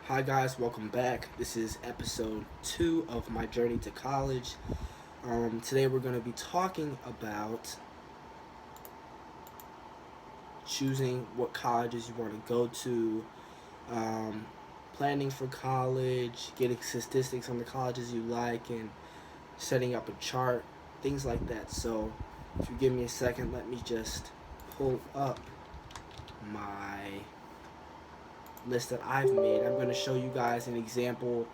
Hi guys, welcome back. This is episode 2 of my journey to college. Today we're going to be talking about choosing what colleges you want to go to, um, planning for college, getting statistics on the colleges you like, and setting up a chart, things like that. So if you give me a second, let me just pull up my list that I've made. I'm going to show you guys an example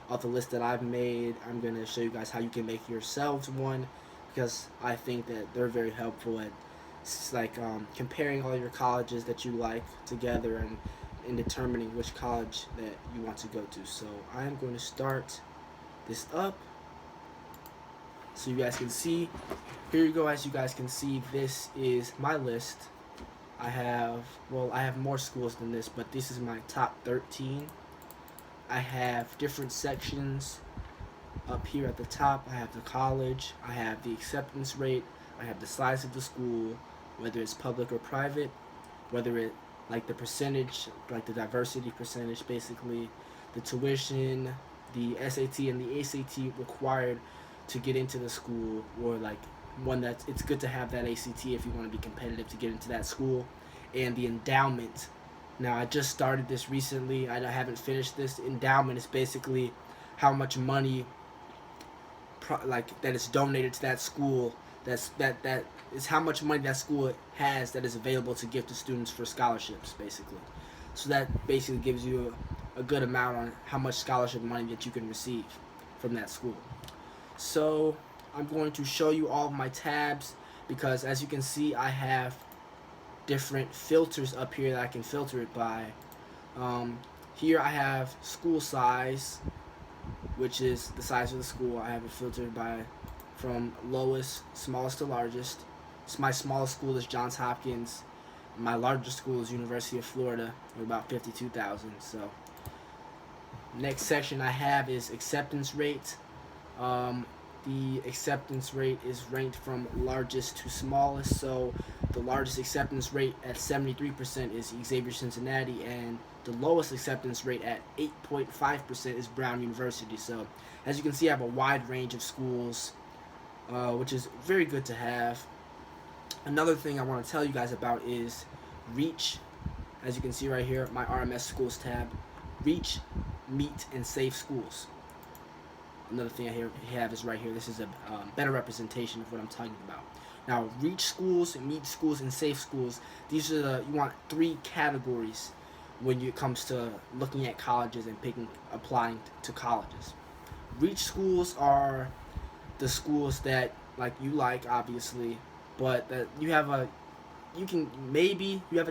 of the list that I've made. I'm going to show you guys how you can make yourselves one because I think that they're very helpful at comparing all your colleges that you like together and in determining which college that you want to go to. So I am going to start this up so you guys can see. Here you go. As you guys can see, this is my list. I have more schools than this, but this is my top 13. I have different sections up here at the top. I have the college, I have the acceptance rate, I have the size of the school, whether it's public or private, whether it like the percentage, like the diversity percentage basically, the tuition, the SAT and the ACT required to get into the school, or like one that it's good to have that ACT if you want to be competitive to get into that school, and the endowment. Now I just started this recently. I haven't finished this. Endowment is basically how much money that is donated to that school. That is how much money that school has that is available to give to students for scholarships basically. So that basically gives you a good amount on how much scholarship money that you can receive from that school. So I'm going to show you all of my tabs because as you can see I have different filters up here that I can filter it by. Here I have school size, which is the size of the school. I have it filtered by from smallest to largest. My smallest school is Johns Hopkins. My largest school is University of Florida with about 52,000. So next section I have is acceptance rate. The acceptance rate is ranked from largest to smallest. So the largest acceptance rate at 73% is Xavier Cincinnati, and the lowest acceptance rate at 8.5% is Brown University. So as you can see, I have a wide range of schools, which is very good to have. Another thing I want to tell you guys about is Reach. As you can see right here, my RMS schools tab. Reach, meet, and safe schools. Another thing I have is right here. This is a better representation of what I'm talking about. Now, reach schools, meet schools, and safe schools. These are you want 3 categories when it comes to looking at colleges and applying to colleges. Reach schools are the schools that you like, obviously, but that you have a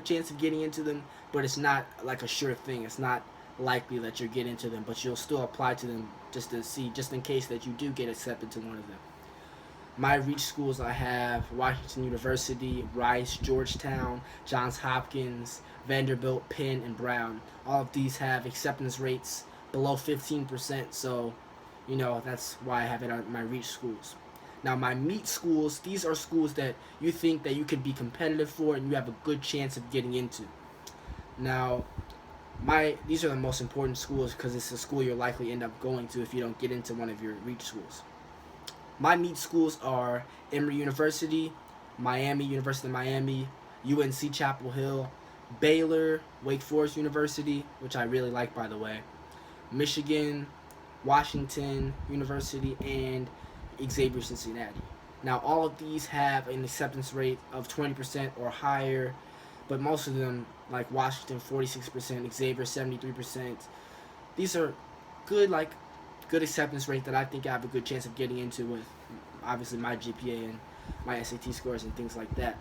chance of getting into them, but it's not like a sure thing. It's not likely that you'll get into them, but you'll still apply to them just in case that you do get accepted to one of them. My reach schools, I have Washington University, Rice, Georgetown, Johns Hopkins, Vanderbilt, Penn, and Brown. All of these have acceptance rates below 15%, so that's why I have it on my reach schools. Now my meet schools, these are schools that you think that you could be competitive for and you have a good chance of getting into. Now these are the most important schools because it's the school you'll likely end up going to if you don't get into one of your reach schools. My meet schools are Emory University, University of Miami, UNC Chapel Hill, Baylor, Wake Forest University, which I really like by the way, Michigan, Washington University, and Xavier Cincinnati. Now all of these have an acceptance rate of 20% or higher, but most of them, like Washington 46%, Xavier 73%. These are good acceptance rate that I think I have a good chance of getting into with obviously my GPA and my SAT scores and things like that.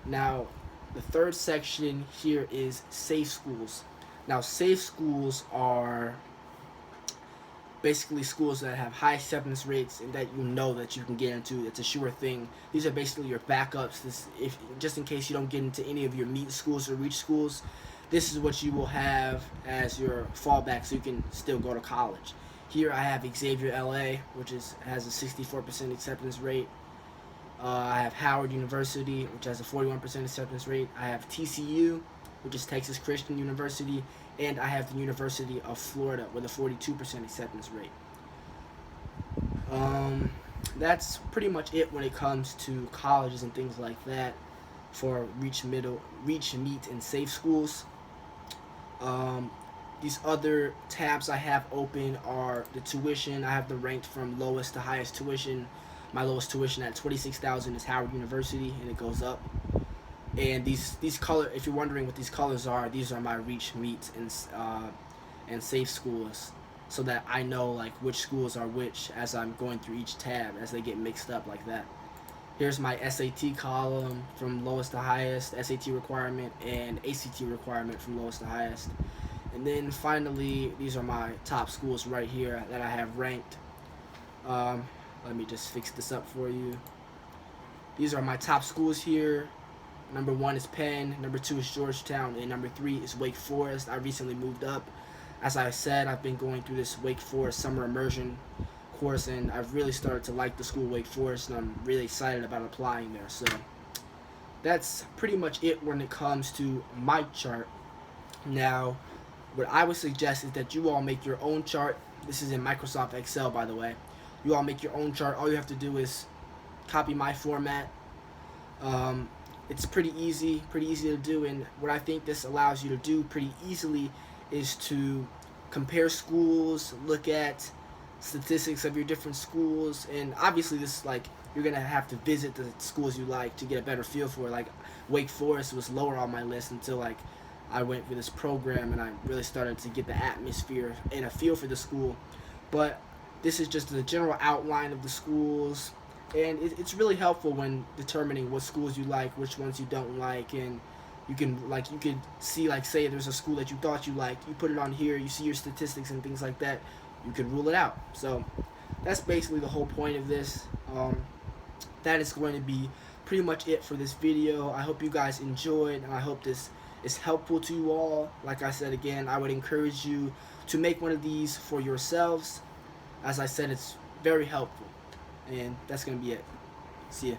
Now the third section here is safe schools. Now safe schools are basically schools that have high acceptance rates and that that you can get into. It's a sure thing. These are basically your backups. If just in case you don't get into any of your meet schools or reach schools, this is what you will have as your fallback so you can still go to college. Here I have Xavier LA, which has a 64% acceptance rate. I have Howard University, which has a 41% acceptance rate. I have TCU, which is Texas Christian University, and I have the University of Florida with a 42% acceptance rate. That's pretty much it when it comes to colleges and things like that for reach, meet, and safe schools. Um, these other tabs I have open are the tuition. I have the ranked from lowest to highest tuition. My lowest tuition at 26,000 is Howard University, and it goes up. And these color, if you're wondering what these colors are, these are my reach, meet, and safe schools, so that I know like which schools are which as I'm going through each tab as they get mixed up like that. Here's my SAT column from lowest to highest, SAT requirement, and ACT requirement from lowest to highest. And then finally, these are my top schools right here that I have ranked. Let me just fix this up for you. These are my top schools here. Number 1 is Penn, number 2 is Georgetown, and number 3 is Wake Forest. I recently moved up. As I said, I've been going through this Wake Forest summer immersion course, and I've really started to like the school Wake Forest, and I'm really excited about applying there. So that's pretty much it when it comes to my chart. Now, what I would suggest is that you all make your own chart. This is in Microsoft Excel, by the way. You all make your own chart. All you have to do is copy my format. It's pretty easy to do, and what I think this allows you to do pretty easily is to compare schools, look at statistics of your different schools, and obviously this, like, you're gonna have to visit the schools you like to get a better feel for it. Like Wake Forest was lower on my list until like I went through this program and I really started to get the atmosphere and a feel for the school. But this is just the general outline of the schools, and it's really helpful when determining what schools you like, which ones you don't like, and you could see, like, say there's a school that you thought you liked, you put it on here, you see your statistics and things like that, you can rule it out. So that's basically the whole point of this. That is going to be pretty much it for this video. I hope you guys enjoyed, and I hope this is helpful to you all. Like I said again, I would encourage you to make one of these for yourselves. As I said, it's very helpful. And that's going to be it. See ya.